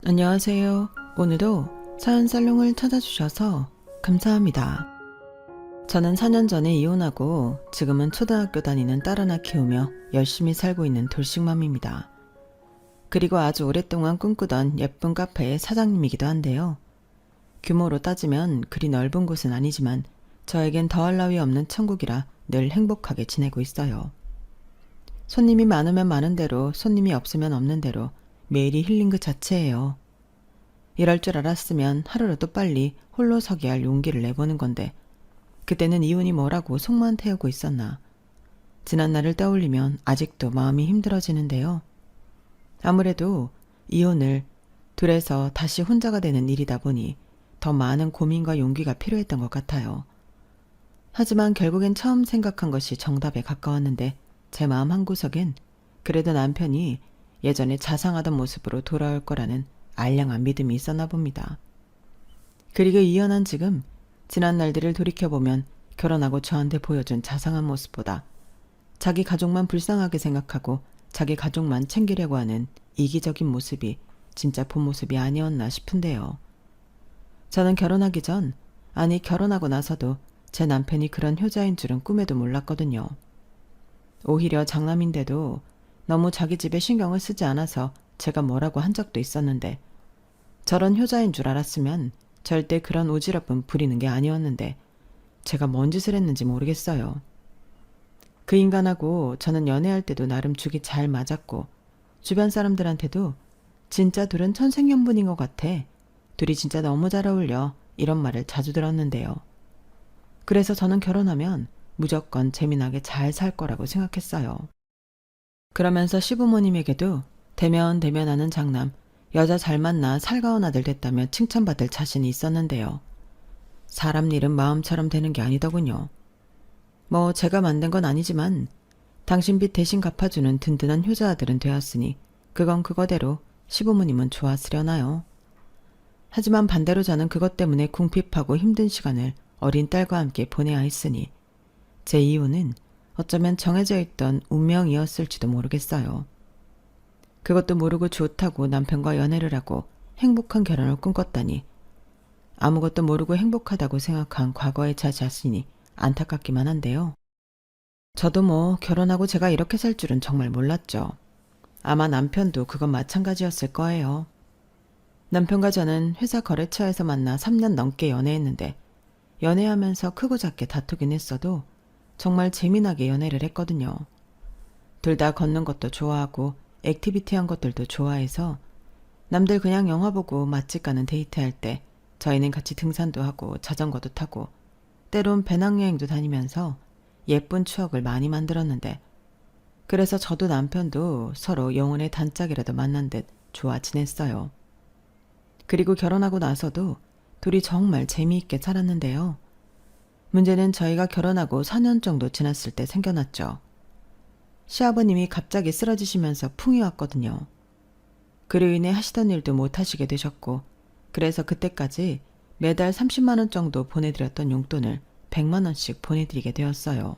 안녕하세요. 오늘도 사연 살롱을 찾아주셔서 감사합니다. 저는 4년 전에 이혼하고 지금은 초등학교 다니는 딸 하나 키우며 열심히 살고 있는 돌싱맘입니다. 그리고 아주 오랫동안 꿈꾸던 예쁜 카페의 사장님이기도 한데요. 규모로 따지면 그리 넓은 곳은 아니지만 저에겐 더할 나위 없는 천국이라 늘 행복하게 지내고 있어요. 손님이 많으면 많은 대로, 손님이 없으면 없는 대로 매일이 힐링 그 자체예요. 이럴 줄 알았으면 하루라도 빨리 홀로 서게 할 용기를 내보는 건데 그때는 이혼이 뭐라고 속만 태우고 있었나. 지난 날을 떠올리면 아직도 마음이 힘들어지는데요. 아무래도 이혼을 둘에서 다시 혼자가 되는 일이다 보니 더 많은 고민과 용기가 필요했던 것 같아요. 하지만 결국엔 처음 생각한 것이 정답에 가까웠는데 제 마음 한구석엔 그래도 남편이 예전에 자상하던 모습으로 돌아올 거라는 알량한 믿음이 있었나 봅니다. 그리고 이혼한 지금 지난 날들을 돌이켜보면 결혼하고 저한테 보여준 자상한 모습보다 자기 가족만 불쌍하게 생각하고 자기 가족만 챙기려고 하는 이기적인 모습이 진짜 본 모습이 아니었나 싶은데요. 저는 결혼하기 전, 아니 결혼하고 나서도 제 남편이 그런 효자인 줄은 꿈에도 몰랐거든요. 오히려 장남인데도 너무 자기 집에 신경을 쓰지 않아서 제가 뭐라고 한 적도 있었는데 저런 효자인 줄 알았으면 절대 그런 오지랖은 부리는 게 아니었는데 제가 뭔 짓을 했는지 모르겠어요. 그 인간하고 저는 연애할 때도 나름 죽이 잘 맞았고 주변 사람들한테도 진짜 둘은 천생연분인 것 같아. 둘이 진짜 너무 잘 어울려. 이런 말을 자주 들었는데요. 그래서 저는 결혼하면 무조건 재미나게 잘 살 거라고 생각했어요. 그러면서 시부모님에게도 대면하는 장남, 여자 잘 만나 살가운 아들 됐다며 칭찬받을 자신이 있었는데요. 사람 일은 마음처럼 되는 게 아니더군요. 뭐 제가 만든 건 아니지만 당신 빚 대신 갚아주는 든든한 효자 아들은 되었으니 그건 그거대로 시부모님은 좋았으려나요. 하지만 반대로 저는 그것 때문에 궁핍하고 힘든 시간을 어린 딸과 함께 보내야 했으니 제 이유는 어쩌면 정해져 있던 운명이었을지도 모르겠어요. 그것도 모르고 좋다고 남편과 연애를 하고 행복한 결혼을 꿈꿨다니 아무것도 모르고 행복하다고 생각한 과거의 제 자신이 안타깝기만 한데요. 저도 뭐 결혼하고 제가 이렇게 살 줄은 정말 몰랐죠. 아마 남편도 그건 마찬가지였을 거예요. 남편과 저는 회사 거래처에서 만나 3년 넘게 연애했는데 연애하면서 크고 작게 다투긴 했어도 정말 재미나게 연애를 했거든요. 둘 다 걷는 것도 좋아하고 액티비티한 것들도 좋아해서 남들 그냥 영화 보고 맛집 가는 데이트할 때 저희는 같이 등산도 하고 자전거도 타고 때론 배낭여행도 다니면서 예쁜 추억을 많이 만들었는데 그래서 저도 남편도 서로 영혼의 단짝이라도 만난 듯 좋아 지냈어요. 그리고 결혼하고 나서도 둘이 정말 재미있게 살았는데요. 문제는 저희가 결혼하고 4년 정도 지났을 때 생겨났죠. 시아버님이 갑자기 쓰러지시면서 풍이 왔거든요. 그로 인해 하시던 일도 못 하시게 되셨고 그래서 그때까지 매달 30만 원 정도 보내드렸던 용돈을 100만 원씩 보내드리게 되었어요.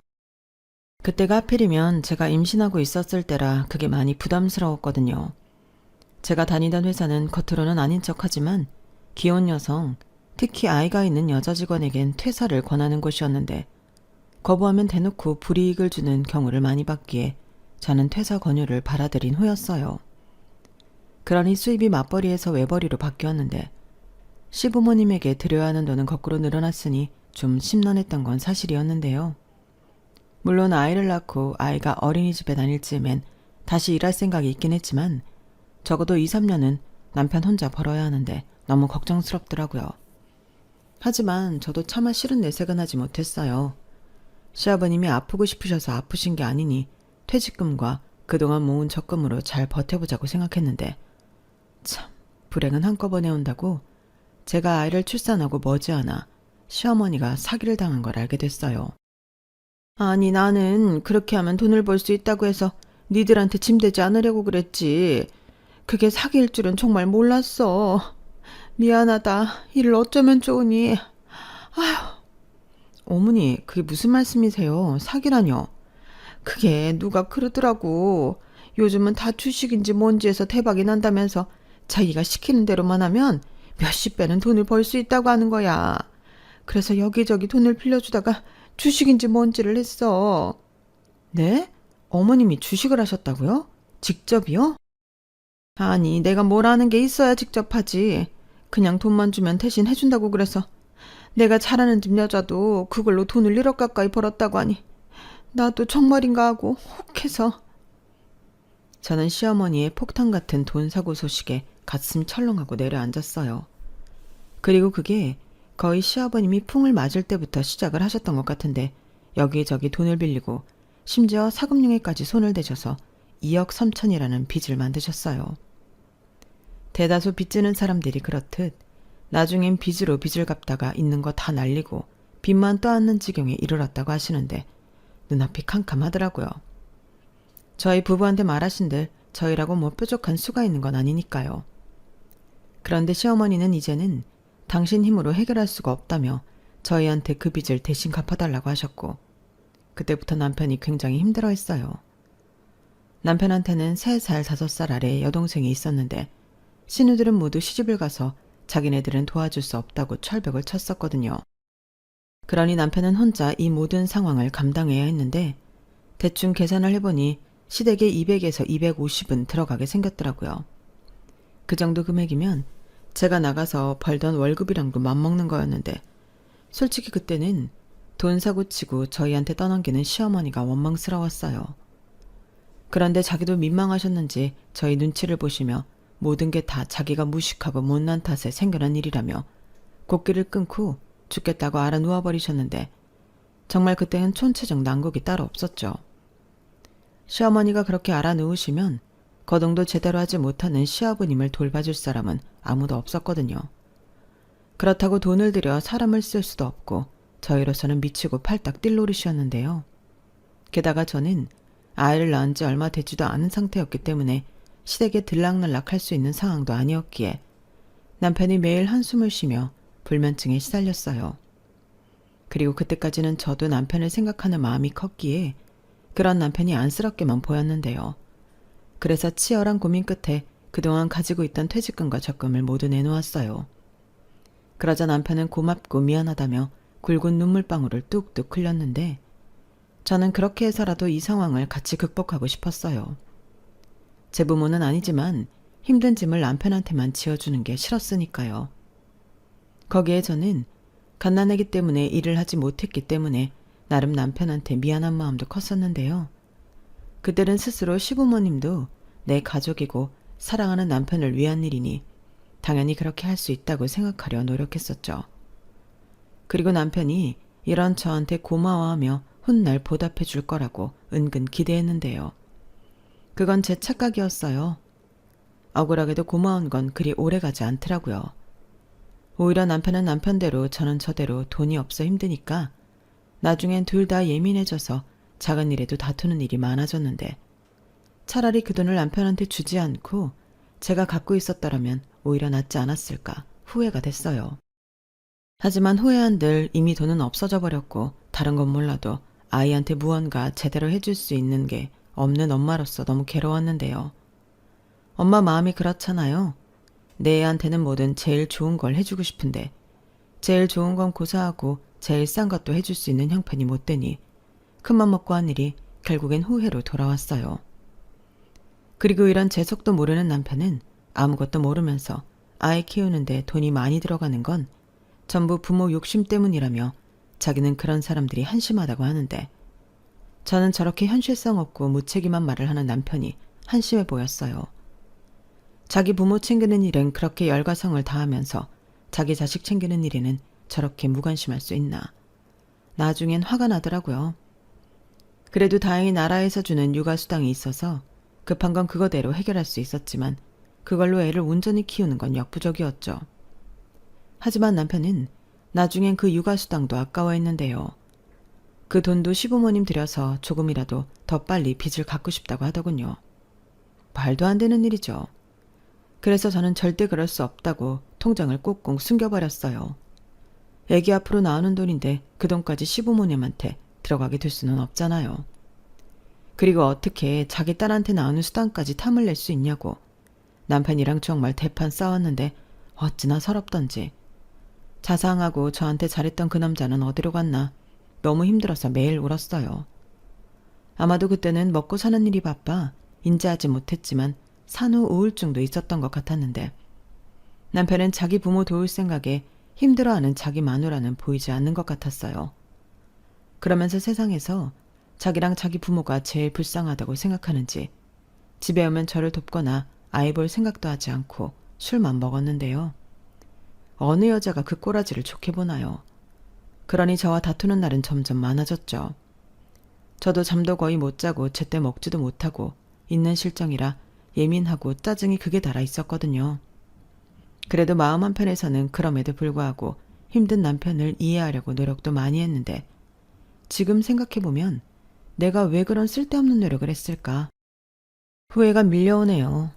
그때가 하필이면 제가 임신하고 있었을 때라 그게 많이 부담스러웠거든요. 제가 다니던 회사는 겉으로는 아닌 척하지만 기혼 여성, 특히 아이가 있는 여자 직원에겐 퇴사를 권하는 곳이었는데 거부하면 대놓고 불이익을 주는 경우를 많이 봤기에 저는 퇴사 권유를 받아들인 후였어요. 그러니 수입이 맞벌이에서 외벌이로 바뀌었는데 시부모님에게 드려야 하는 돈은 거꾸로 늘어났으니 좀 심란했던 건 사실이었는데요. 물론 아이를 낳고 아이가 어린이집에 다닐 즈음엔 다시 일할 생각이 있긴 했지만 적어도 2, 3년은 남편 혼자 벌어야 하는데 너무 걱정스럽더라고요. 하지만 저도 차마 싫은 내색은 하지 못했어요. 시아버님이 아프고 싶으셔서 아프신 게 아니니 퇴직금과 그동안 모은 적금으로 잘 버텨보자고 생각했는데 참 불행은 한꺼번에 온다고 제가 아이를 출산하고 머지않아 시어머니가 사기를 당한 걸 알게 됐어요. 아니 나는 그렇게 하면 돈을 벌 수 있다고 해서 니들한테 짐되지 않으려고 그랬지. 그게 사기일 줄은 정말 몰랐어. 미안하다. 일을 어쩌면 좋으니. 아휴. 어머니, 그게 무슨 말씀이세요? 사기라뇨? 그게 누가 그러더라고. 요즘은 다 주식인지 뭔지 해서 대박이 난다면서 자기가 시키는 대로만 하면 몇십 배는 돈을 벌 수 있다고 하는 거야. 그래서 여기저기 돈을 빌려주다가 주식인지 뭔지를 했어. 네? 어머님이 주식을 하셨다고요? 직접이요? 아니, 내가 뭘 아는 게 있어야 직접 하지. 그냥 돈만 주면 대신 해준다고 그래서 내가 잘하는 집 여자도 그걸로 돈을 1억 가까이 벌었다고 하니 나도 정말인가 하고 혹해서. 저는 시어머니의 폭탄 같은 돈 사고 소식에 가슴 철렁하고 내려앉았어요. 그리고 그게 거의 시아버님이 풍을 맞을 때부터 시작을 하셨던 것 같은데 여기저기 돈을 빌리고 심지어 사금융에까지 손을 대셔서 2억 3천이라는 빚을 만드셨어요. 대다수 빚지는 사람들이 그렇듯 나중엔 빚으로 빚을 갚다가 있는 거 다 날리고 빚만 떠안는 지경에 이르렀다고 하시는데 눈앞이 캄캄하더라고요. 저희 부부한테 말하신들 저희라고 뭐 뾰족한 수가 있는 건 아니니까요. 그런데 시어머니는 이제는 당신 힘으로 해결할 수가 없다며 저희한테 그 빚을 대신 갚아달라고 하셨고 그때부터 남편이 굉장히 힘들어했어요. 남편한테는 3살, 5살 아래의 여동생이 있었는데 신우들은 모두 시집을 가서 자기네들은 도와줄 수 없다고 철벽을 쳤었거든요. 그러니 남편은 혼자 이 모든 상황을 감당해야 했는데 대충 계산을 해보니 시댁에 200에서 250은 들어가게 생겼더라고요. 그 정도 금액이면 제가 나가서 벌던 월급이랑도 맞먹는 거였는데 솔직히 그때는 돈 사고치고 저희한테 떠넘기는 시어머니가 원망스러웠어요. 그런데 자기도 민망하셨는지 저희 눈치를 보시며 모든 게 다 자기가 무식하고 못난 탓에 생겨난 일이라며 곡기를 끊고 죽겠다고 알아 누워버리셨는데 정말 그때는 촌체적 난국이 따로 없었죠. 시어머니가 그렇게 알아 누우시면 거동도 제대로 하지 못하는 시아버님을 돌봐줄 사람은 아무도 없었거든요. 그렇다고 돈을 들여 사람을 쓸 수도 없고 저희로서는 미치고 팔딱 뛸 노릇이었는데요. 게다가 저는 아이를 낳은 지 얼마 되지도 않은 상태였기 때문에 시댁에 들락날락 할 수 있는 상황도 아니었기에 남편이 매일 한숨을 쉬며 불면증에 시달렸어요. 그리고 그때까지는 저도 남편을 생각하는 마음이 컸기에 그런 남편이 안쓰럽게만 보였는데요. 그래서 치열한 고민 끝에 그동안 가지고 있던 퇴직금과 적금을 모두 내놓았어요. 그러자 남편은 고맙고 미안하다며 굵은 눈물방울을 뚝뚝 흘렸는데 저는 그렇게 해서라도 이 상황을 같이 극복하고 싶었어요. 제 부모는 아니지만 힘든 짐을 남편한테만 지어주는 게 싫었으니까요. 거기에 저는 갓난아기 때문에 일을 하지 못했기 때문에 나름 남편한테 미안한 마음도 컸었는데요. 그들은 스스로 시부모님도 내 가족이고 사랑하는 남편을 위한 일이니 당연히 그렇게 할 수 있다고 생각하려 노력했었죠. 그리고 남편이 이런 저한테 고마워하며 훗날 보답해 줄 거라고 은근 기대했는데요. 그건 제 착각이었어요. 억울하게도 고마운 건 그리 오래가지 않더라고요. 오히려 남편은 남편대로 저는 저대로 돈이 없어 힘드니까 나중엔 둘 다 예민해져서 작은 일에도 다투는 일이 많아졌는데 차라리 그 돈을 남편한테 주지 않고 제가 갖고 있었더라면 오히려 낫지 않았을까 후회가 됐어요. 하지만 후회한들 이미 돈은 없어져 버렸고 다른 건 몰라도 아이한테 무언가 제대로 해줄 수 있는 게 없는 엄마로서 너무 괴로웠는데요. 엄마 마음이 그렇잖아요. 내 애한테는 뭐든 제일 좋은 걸 해주고 싶은데 제일 좋은 건 고사하고 제일 싼 것도 해줄 수 있는 형편이 못 되니 큰맘 먹고 한 일이 결국엔 후회로 돌아왔어요. 그리고 이런 제 속도 모르는 남편은 아무것도 모르면서 아이 키우는데 돈이 많이 들어가는 건 전부 부모 욕심 때문이라며 자기는 그런 사람들이 한심하다고 하는데 저는 저렇게 현실성 없고 무책임한 말을 하는 남편이 한심해 보였어요. 자기 부모 챙기는 일엔 그렇게 열과성을 다하면서 자기 자식 챙기는 일에는 저렇게 무관심할 수 있나. 나중엔 화가 나더라고요. 그래도 다행히 나라에서 주는 육아수당이 있어서 급한 건 그거대로 해결할 수 있었지만 그걸로 애를 온전히 키우는 건 역부족이었죠. 하지만 남편은 나중엔 그 육아수당도 아까워했는데요. 그 돈도 시부모님 들여서 조금이라도 더 빨리 빚을 갚고 싶다고 하더군요. 말도 안 되는 일이죠. 그래서 저는 절대 그럴 수 없다고 통장을 꽁꽁 숨겨버렸어요. 애기 앞으로 나오는 돈인데 그 돈까지 시부모님한테 들어가게 될 수는 없잖아요. 그리고 어떻게 자기 딸한테 나오는 수당까지 탐을 낼 수 있냐고. 남편이랑 정말 대판 싸웠는데 어찌나 서럽던지. 자상하고 저한테 잘했던 그 남자는 어디로 갔나 너무 힘들어서 매일 울었어요. 아마도 그때는 먹고 사는 일이 바빠 인지하지 못했지만 산후 우울증도 있었던 것 같았는데 남편은 자기 부모 도울 생각에 힘들어하는 자기 마누라는 보이지 않는 것 같았어요. 그러면서 세상에서 자기랑 자기 부모가 제일 불쌍하다고 생각하는지 집에 오면 저를 돕거나 아이 볼 생각도 하지 않고 술만 먹었는데요. 어느 여자가 그 꼬라지를 좋게 보나요? 그러니 저와 다투는 날은 점점 많아졌죠. 저도 잠도 거의 못 자고 제때 먹지도 못하고 있는 실정이라 예민하고 짜증이 극에 달아 있었거든요. 그래도 마음 한편에서는 그럼에도 불구하고 힘든 남편을 이해하려고 노력도 많이 했는데 지금 생각해보면 내가 왜 그런 쓸데없는 노력을 했을까? 후회가 밀려오네요.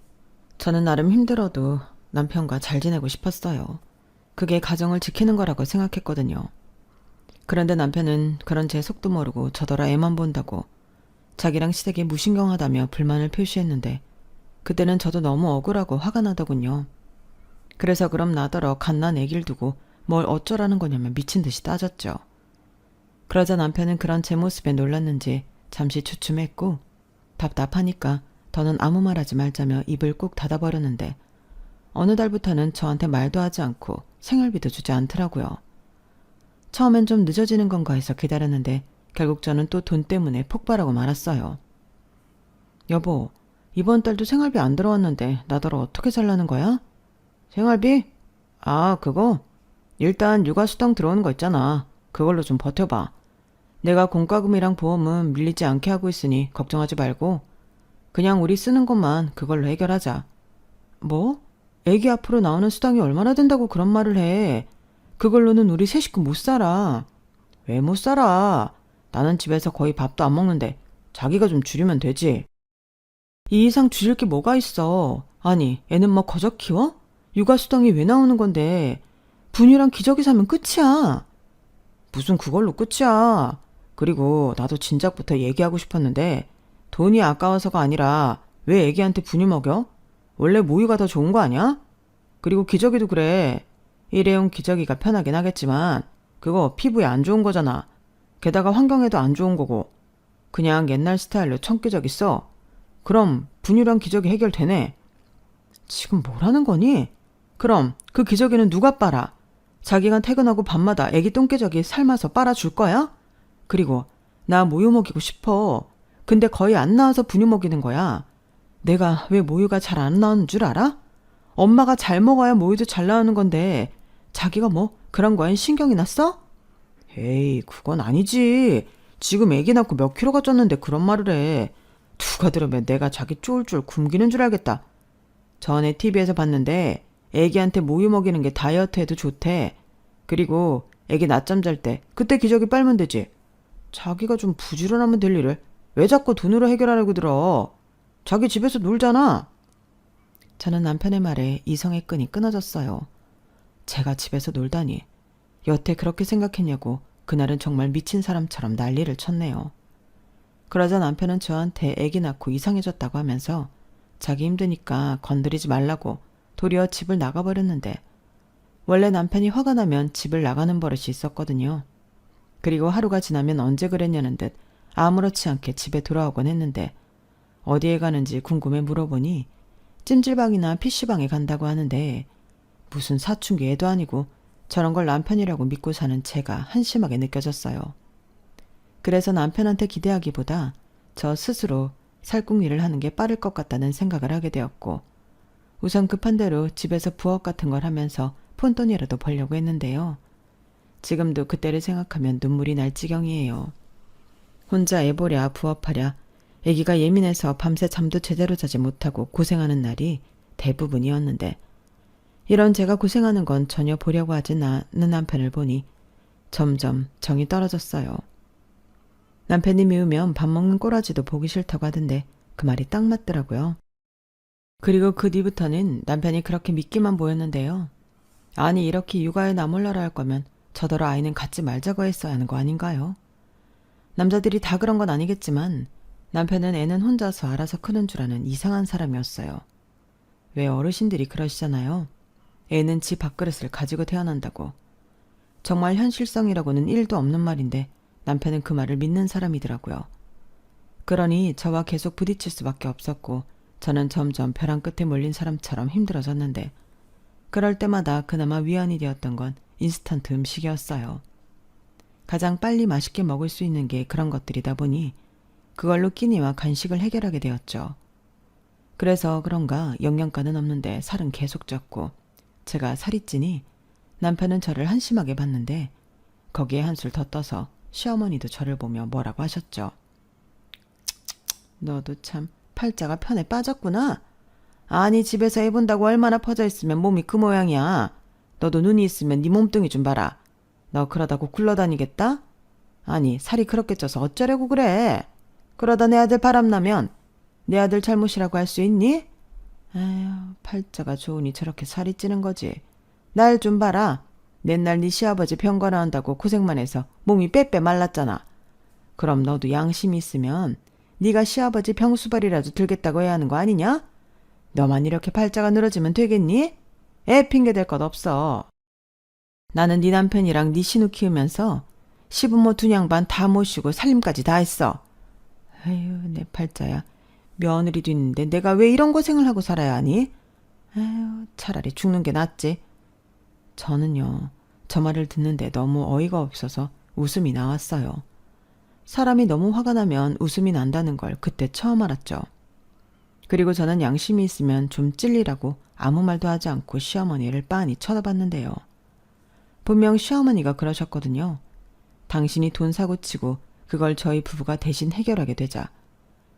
저는 나름 힘들어도 남편과 잘 지내고 싶었어요. 그게 가정을 지키는 거라고 생각했거든요. 그런데 남편은 그런 제 속도 모르고 저더러 애만 본다고 자기랑 시댁이 무신경하다며 불만을 표시했는데 그때는 저도 너무 억울하고 화가 나더군요. 그래서 그럼 나더러 갓난 애기를 두고 뭘 어쩌라는 거냐며 미친 듯이 따졌죠. 그러자 남편은 그런 제 모습에 놀랐는지 잠시 주춤했고 답답하니까 더는 아무 말하지 말자며 입을 꾹 닫아버렸는데 어느 달부터는 저한테 말도 하지 않고 생활비도 주지 않더라고요. 처음엔 좀 늦어지는 건가 해서 기다렸는데 결국 저는 또 돈 때문에 폭발하고 말았어요. 여보, 이번 달도 생활비 안 들어왔는데 나더러 어떻게 살라는 거야? 생활비? 아, 그거? 일단 육아수당 들어오는 거 있잖아. 그걸로 좀 버텨봐. 내가 공과금이랑 보험은 밀리지 않게 하고 있으니 걱정하지 말고 그냥 우리 쓰는 것만 그걸로 해결하자. 뭐? 애기 앞으로 나오는 수당이 얼마나 된다고 그런 말을 해. 그걸로는 우리 세 식구 못 살아. 왜 못 살아? 나는 집에서 거의 밥도 안 먹는데 자기가 좀 줄이면 되지. 이 이상 줄일 게 뭐가 있어. 아니, 애는 뭐 거저 키워? 육아수당이 왜 나오는 건데. 분유랑 기저귀 사면 끝이야. 무슨 그걸로 끝이야. 그리고 나도 진작부터 얘기하고 싶었는데 돈이 아까워서가 아니라 왜 애기한테 분유 먹여? 원래 모유가 더 좋은 거 아니야? 그리고 기저귀도 그래. 일회용 기저귀가 편하긴 하겠지만 그거 피부에 안 좋은 거잖아. 게다가 환경에도 안 좋은 거고. 그냥 옛날 스타일로 청기저귀 써. 그럼 분유랑 기저귀 해결되네. 지금 뭐라는 거니? 그럼 그 기저귀는 누가 빨아? 자기가 퇴근하고 밤마다 애기 똥기저귀 삶아서 빨아줄 거야? 그리고 나 모유 먹이고 싶어. 근데 거의 안 나와서 분유 먹이는 거야. 내가 왜 모유가 잘 안 나오는 줄 알아? 엄마가 잘 먹어야 모유도 잘 나오는 건데 자기가 뭐 그런 거엔 신경이 났어? 에이, 그건 아니지. 지금 애기 낳고 몇 킬로가 쪘는데 그런 말을 해. 누가 들으면 내가 자기 쫄쫄 굶기는 줄 알겠다. 전에 TV에서 봤는데 애기한테 모유 먹이는 게 다이어트에도 좋대. 그리고 애기 낮잠 잘 때 그때 기저귀 빨면 되지. 자기가 좀 부지런하면 될 일을 왜 자꾸 돈으로 해결하려고 들어. 자기 집에서 놀잖아. 저는 남편의 말에 이성의 끈이 끊어졌어요. 제가 집에서 놀다니. 여태 그렇게 생각했냐고 그날은 정말 미친 사람처럼 난리를 쳤네요. 그러자 남편은 저한테 애기 낳고 이상해졌다고 하면서 자기 힘드니까 건드리지 말라고 도리어 집을 나가버렸는데 원래 남편이 화가 나면 집을 나가는 버릇이 있었거든요. 그리고 하루가 지나면 언제 그랬냐는 듯 아무렇지 않게 집에 돌아오곤 했는데 어디에 가는지 궁금해 물어보니 찜질방이나 PC방에 간다고 하는데 무슨 사춘기 애도 아니고 저런 걸 남편이라고 믿고 사는 제가 한심하게 느껴졌어요. 그래서 남편한테 기대하기보다 저 스스로 살궁리를 하는 게 빠를 것 같다는 생각을 하게 되었고 우선 급한 대로 집에서 부업 같은 걸 하면서 푼돈이라도 벌려고 했는데요. 지금도 그때를 생각하면 눈물이 날 지경이에요. 혼자 애보랴 부업하랴 애기가 예민해서 밤새 잠도 제대로 자지 못하고 고생하는 날이 대부분이었는데 이런 제가 고생하는 건 전혀 보려고 하지 않는 남편을 보니 점점 정이 떨어졌어요. 남편이 미우면 밥 먹는 꼬라지도 보기 싫다고 하던데 그 말이 딱 맞더라고요. 그리고 그 뒤부터는 남편이 그렇게 믿기만 보였는데요. 아니 이렇게 육아에 나 몰라라 할 거면 저더러 아이는 갖지 말자고 했어야 하는 거 아닌가요? 남자들이 다 그런 건 아니겠지만 남편은 애는 혼자서 알아서 크는 줄 아는 이상한 사람이었어요. 왜 어르신들이 그러시잖아요. 애는 지 밥그릇을 가지고 태어난다고. 정말 현실성이라고는 1도 없는 말인데 남편은 그 말을 믿는 사람이더라고요. 그러니 저와 계속 부딪힐 수밖에 없었고 저는 점점 벼랑 끝에 몰린 사람처럼 힘들어졌는데 그럴 때마다 그나마 위안이 되었던 건 인스턴트 음식이었어요. 가장 빨리 맛있게 먹을 수 있는 게 그런 것들이다 보니 그걸로 끼니와 간식을 해결하게 되었죠. 그래서 그런가 영양가는 없는데 살은 계속 쪘고 제가 살이 찌니 남편은 저를 한심하게 봤는데 거기에 한술 더 떠서 시어머니도 저를 보며 뭐라고 하셨죠. 너도 참 팔자가 편에 빠졌구나. 아니 집에서 애 본다고 얼마나 퍼져 있으면 몸이 그 모양이야. 너도 눈이 있으면 네 몸뚱이 좀 봐라. 너 그러다고 굴러다니겠다? 아니 살이 그렇게 쪄서 어쩌려고 그래. 그러다 내 아들 바람나면 내 아들 잘못이라고 할 수 있니? 아휴 팔자가 좋으니 저렇게 살이 찌는 거지. 날 좀 봐라. 맨날 네 시아버지 병거나 한다고 고생만 해서 몸이 빼빼 말랐잖아. 그럼 너도 양심이 있으면 네가 시아버지 병수발이라도 들겠다고 해야 하는 거 아니냐? 너만 이렇게 팔자가 늘어지면 되겠니? 애 핑계 댈 것 없어. 나는 네 남편이랑 네 신우 키우면서 시부모 두 냥반 다 모시고 살림까지 다 했어. 아유 내 팔자야. 며느리도 있는데 내가 왜 이런 고생을 하고 살아야 하니? 아유 차라리 죽는 게 낫지. 저는요 저 말을 듣는데 너무 어이가 없어서 웃음이 나왔어요. 사람이 너무 화가 나면 웃음이 난다는 걸 그때 처음 알았죠. 그리고 저는 양심이 있으면 좀 찔리라고 아무 말도 하지 않고 시어머니를 빤히 쳐다봤는데요. 분명 시어머니가 그러셨거든요. 당신이 돈 사고치고 그걸 저희 부부가 대신 해결하게 되자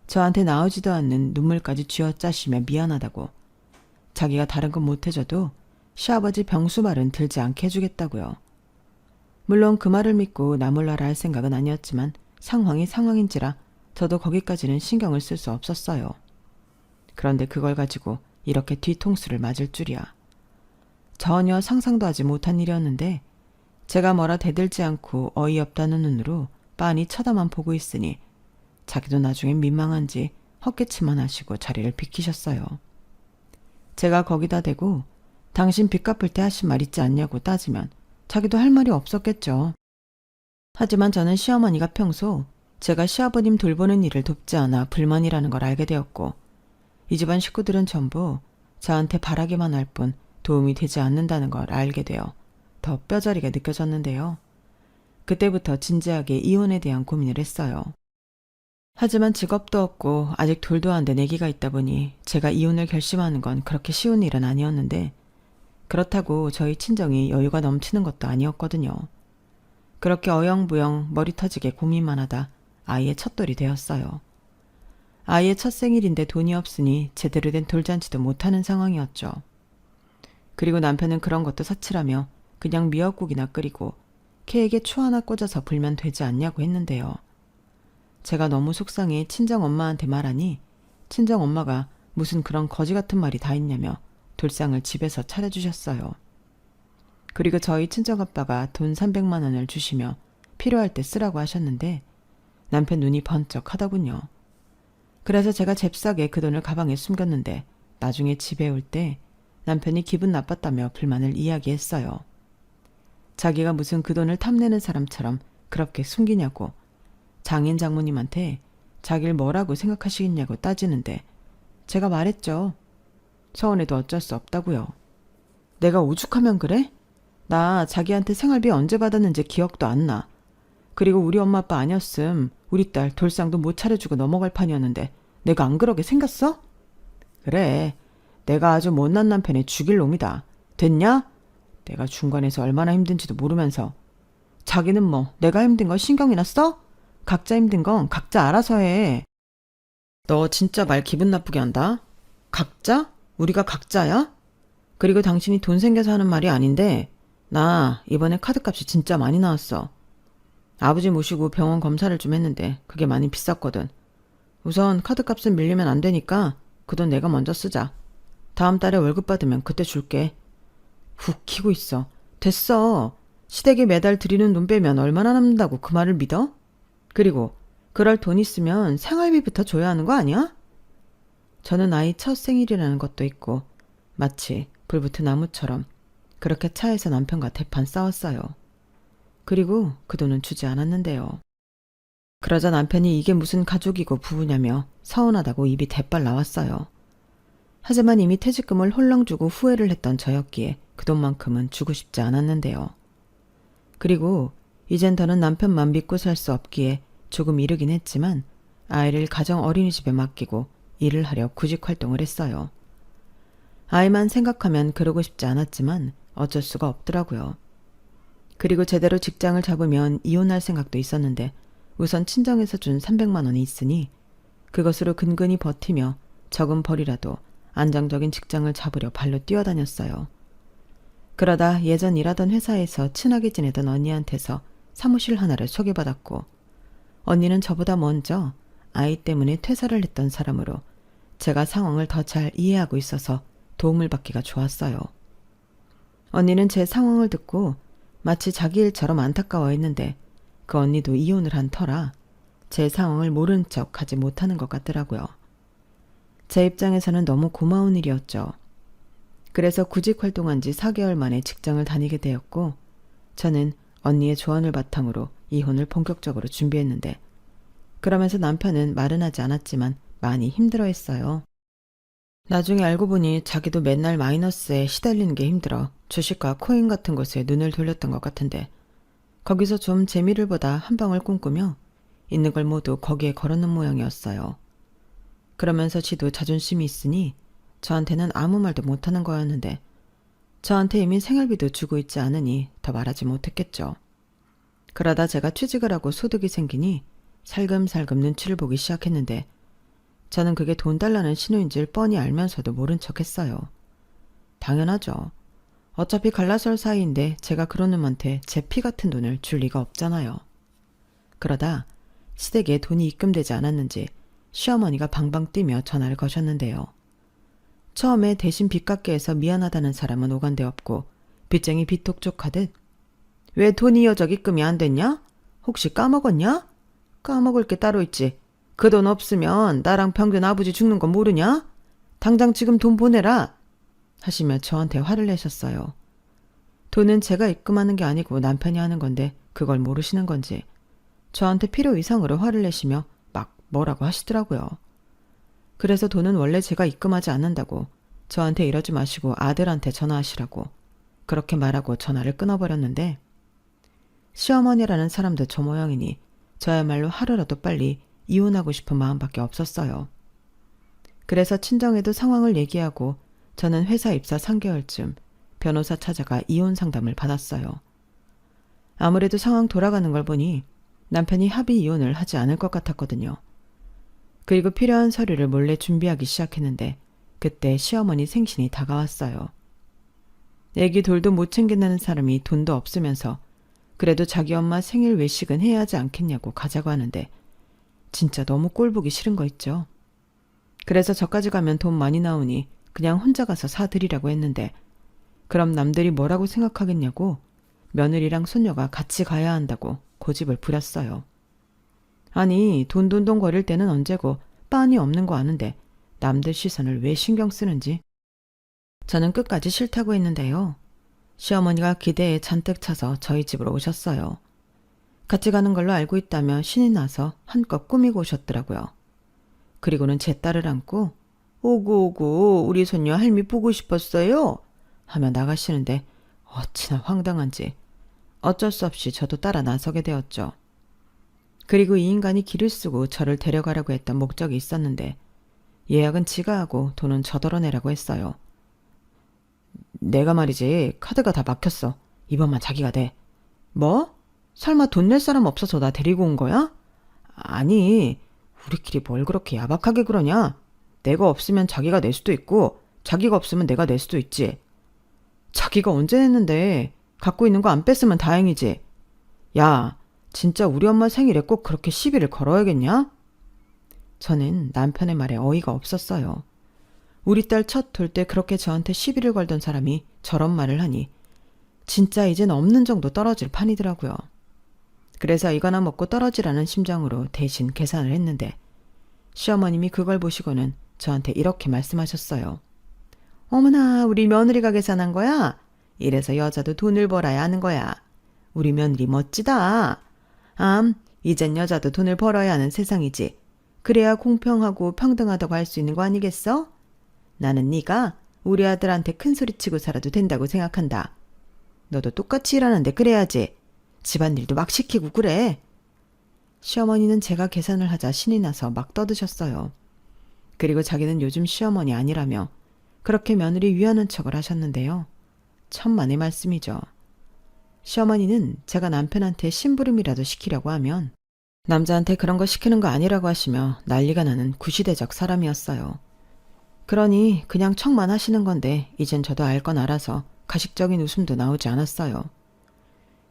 저한테 나오지도 않는 눈물까지 쥐어짜시며 미안하다고. 자기가 다른 건 못해줘도 시아버지 병수말은 들지 않게 해주겠다고요. 물론 그 말을 믿고 나몰라라 할 생각은 아니었지만 상황이 상황인지라 저도 거기까지는 신경을 쓸 수 없었어요. 그런데 그걸 가지고 이렇게 뒤통수를 맞을 줄이야. 전혀 상상도 하지 못한 일이었는데 제가 뭐라 대들지 않고 어이없다는 눈으로 빤히 쳐다만 보고 있으니 자기도 나중엔 민망한지 헛기침만 하시고 자리를 비키셨어요. 제가 거기다 대고 당신 빚 갚을 때 하신 말 있지 않냐고 따지면 자기도 할 말이 없었겠죠. 하지만 저는 시어머니가 평소 제가 시아버님 돌보는 일을 돕지 않아 불만이라는 걸 알게 되었고 이 집안 식구들은 전부 저한테 바라기만 할 뿐 도움이 되지 않는다는 걸 알게 되어 더 뼈저리게 느껴졌는데요. 그때부터 진지하게 이혼에 대한 고민을 했어요. 하지만 직업도 없고 아직 돌도 안 된 아기가 있다 보니 제가 이혼을 결심하는 건 그렇게 쉬운 일은 아니었는데 그렇다고 저희 친정이 여유가 넘치는 것도 아니었거든요. 그렇게 어영부영 머리 터지게 고민만 하다 아이의 첫돌이 되었어요. 아이의 첫 생일인데 돈이 없으니 제대로 된 돌잔치도 못하는 상황이었죠. 그리고 남편은 그런 것도 사치라며 그냥 미역국이나 끓이고 케이크에 초 하나 꽂아서 불면 되지 않냐고 했는데요. 제가 너무 속상해 친정엄마한테 말하니 친정엄마가 무슨 그런 거지 같은 말이 다 있냐며 돌상을 집에서 차려주셨어요. 그리고 저희 친정아빠가 돈 300만 원을 주시며 필요할 때 쓰라고 하셨는데 남편 눈이 번쩍 하더군요. 그래서 제가 잽싸게 그 돈을 가방에 숨겼는데 나중에 집에 올 때 남편이 기분 나빴다며 불만을 이야기했어요. 자기가 무슨 그 돈을 탐내는 사람처럼 그렇게 숨기냐고 장인 장모님한테 자기를 뭐라고 생각하시겠냐고 따지는데 제가 말했죠. 서운해도 어쩔 수 없다고요. 내가 오죽하면 그래? 나 자기한테 생활비 언제 받았는지 기억도 안 나. 그리고 우리 엄마 아빠 아니었음 우리 딸 돌상도 못 차려주고 넘어갈 판이었는데 내가 안 그러게 생겼어? 그래. 내가 아주 못난 남편의 죽일 놈이다. 됐냐? 내가 중간에서 얼마나 힘든지도 모르면서. 자기는 뭐 내가 힘든 거 신경이나 써? 각자 힘든 건 각자 알아서 해. 너 진짜 말 기분 나쁘게 한다. 각자? 우리가 각자야? 그리고 당신이 돈 생겨서 하는 말이 아닌데 나 이번에 카드값이 진짜 많이 나왔어. 아버지 모시고 병원 검사를 좀 했는데 그게 많이 비쌌거든. 우선 카드값은 밀리면 안 되니까 그 돈 내가 먼저 쓰자. 다음 달에 월급 받으면 그때 줄게. 훅 키고 있어. 됐어. 시댁에 매달 드리는 돈 빼면 얼마나 남는다고 그 말을 믿어? 그리고 그럴 돈 있으면 생활비부터 줘야 하는 거 아니야? 저는 아이 첫 생일이라는 것도 있고 마치 불붙은 나무처럼 그렇게 차에서 남편과 대판 싸웠어요. 그리고 그 돈은 주지 않았는데요. 그러자 남편이 이게 무슨 가족이고 부부냐며 서운하다고 입이 대빨 나왔어요. 하지만 이미 퇴직금을 홀랑 주고 후회를 했던 저였기에 그 돈만큼은 주고 싶지 않았는데요. 그리고 이젠 더는 남편만 믿고 살 수 없기에 조금 이르긴 했지만 아이를 가정 어린이집에 맡기고 일을 하려 구직 활동을 했어요. 아이만 생각하면 그러고 싶지 않았지만 어쩔 수가 없더라고요. 그리고 제대로 직장을 잡으면 이혼할 생각도 있었는데 우선 친정에서 준 300만 원이 있으니 그것으로 근근히 버티며 적은 벌이라도 안정적인 직장을 잡으려 발로 뛰어다녔어요. 그러다 예전 일하던 회사에서 친하게 지내던 언니한테서 사무실 하나를 소개받았고 언니는 저보다 먼저 아이 때문에 퇴사를 했던 사람으로 제가 상황을 더 잘 이해하고 있어서 도움을 받기가 좋았어요. 언니는 제 상황을 듣고 마치 자기 일처럼 안타까워했는데 그 언니도 이혼을 한 터라 제 상황을 모른 척 하지 못하는 것 같더라고요. 제 입장에서는 너무 고마운 일이었죠. 그래서 구직 활동한 지 4개월 만에 직장을 다니게 되었고 저는 언니의 조언을 바탕으로 이혼을 본격적으로 준비했는데 그러면서 남편은 말은 하지 않았지만 많이 힘들어했어요. 나중에 알고 보니 자기도 맨날 마이너스에 시달리는 게 힘들어 주식과 코인 같은 곳에 눈을 돌렸던 것 같은데 거기서 좀 재미를 보다 한 방을 꿈꾸며 있는 걸 모두 거기에 걸어놓은 모양이었어요. 그러면서 지도 자존심이 있으니 저한테는 아무 말도 못하는 거였는데 저한테 이미 생활비도 주고 있지 않으니 더 말하지 못했겠죠. 그러다 제가 취직을 하고 소득이 생기니 살금살금 눈치를 보기 시작했는데 저는 그게 돈 달라는 신호인 줄 뻔히 알면서도 모른 척했어요. 당연하죠. 어차피 갈라설 사이인데 제가 그런 놈한테 제 피 같은 돈을 줄 리가 없잖아요. 그러다 시댁에 돈이 입금되지 않았는지 시어머니가 방방 뛰며 전화를 거셨는데요. 처음에 대신 빚 갚게 해서 미안하다는 사람은 오간데 없고 빚쟁이 빚독촉하듯 왜 돈이 여적 입금이 안 됐냐? 혹시 까먹었냐? 까먹을 게 따로 있지. 그 돈 없으면 나랑 평균 아버지 죽는 거 모르냐? 당장 지금 돈 보내라! 하시며 저한테 화를 내셨어요. 돈은 제가 입금하는 게 아니고 남편이 하는 건데 그걸 모르시는 건지 저한테 필요 이상으로 화를 내시며 막 뭐라고 하시더라고요. 그래서 돈은 원래 제가 입금하지 않는다고 저한테 이러지 마시고 아들한테 전화하시라고 그렇게 말하고 전화를 끊어버렸는데 시어머니라는 사람도 저 모양이니 저야말로 하루라도 빨리 이혼하고 싶은 마음밖에 없었어요. 그래서 친정에도 상황을 얘기하고 저는 회사 입사 3개월쯤 변호사 찾아가 이혼 상담을 받았어요. 아무래도 상황 돌아가는 걸 보니 남편이 합의 이혼을 하지 않을 것 같았거든요. 그리고 필요한 서류를 몰래 준비하기 시작했는데 그때 시어머니 생신이 다가왔어요. 애기 돌도 못 챙긴다는 사람이 돈도 없으면서 그래도 자기 엄마 생일 외식은 해야 하지 않겠냐고 가자고 하는데 진짜 너무 꼴보기 싫은 거 있죠. 그래서 저까지 가면 돈 많이 나오니 그냥 혼자 가서 사드리라고 했는데 그럼 남들이 뭐라고 생각하겠냐고 며느리랑 손녀가 같이 가야 한다고 고집을 부렸어요. 아니 돈돈돈 거릴 때는 언제고 빤히 없는 거 아는데 남들 시선을 왜 신경 쓰는지 저는 끝까지 싫다고 했는데요. 시어머니가 기대에 잔뜩 차서 저희 집으로 오셨어요. 같이 가는 걸로 알고 있다며 신이 나서 한껏 꾸미고 오셨더라고요. 그리고는 제 딸을 안고 오구 우리 손녀 할미 보고 싶었어요 하며 나가시는데 어찌나 황당한지 어쩔 수 없이 저도 따라 나서게 되었죠. 그리고 이 인간이 길을 쓰고 저를 데려가려고 했던 목적이 있었는데 예약은 지가 하고 돈은 저더러 내라고 했어요. 내가 말이지 카드가 다 막혔어. 이번만 자기가 내. 뭐? 설마 돈 낼 사람 없어서 나 데리고 온 거야? 아니 우리끼리 뭘 그렇게 야박하게 그러냐? 내가 없으면 자기가 낼 수도 있고 자기가 없으면 내가 낼 수도 있지. 자기가 언제 냈는데 갖고 있는 거 안 뺐으면 다행이지. 야 진짜 우리 엄마 생일에 꼭 그렇게 시비를 걸어야겠냐? 저는 남편의 말에 어이가 없었어요. 우리 딸 첫 돌 때 그렇게 저한테 시비를 걸던 사람이 저런 말을 하니 진짜 이젠 없는 정도 떨어질 판이더라고요. 그래서 이거나 먹고 떨어지라는 심정으로 대신 계산을 했는데 시어머님이 그걸 보시고는 저한테 이렇게 말씀하셨어요. 어머나, 우리 며느리가 계산한 거야? 이래서 여자도 돈을 벌어야 하는 거야. 우리 며느리 멋지다. 이젠 여자도 돈을 벌어야 하는 세상이지. 그래야 공평하고 평등하다고 할 수 있는 거 아니겠어? 나는 네가 우리 아들한테 큰 소리 치고 살아도 된다고 생각한다. 너도 똑같이 일하는데 그래야지. 집안일도 막 시키고 그래. 시어머니는 제가 계산을 하자 신이 나서 막 떠드셨어요. 그리고 자기는 요즘 시어머니 아니라며 그렇게 며느리 위하는 척을 하셨는데요. 천만의 말씀이죠. 시어머니는 제가 남편한테 심부름이라도 시키려고 하면 남자한테 그런 거 시키는 거 아니라고 하시며 난리가 나는 구시대적 사람이었어요. 그러니 그냥 척만 하시는 건데 이젠 저도 알 건 알아서 가식적인 웃음도 나오지 않았어요.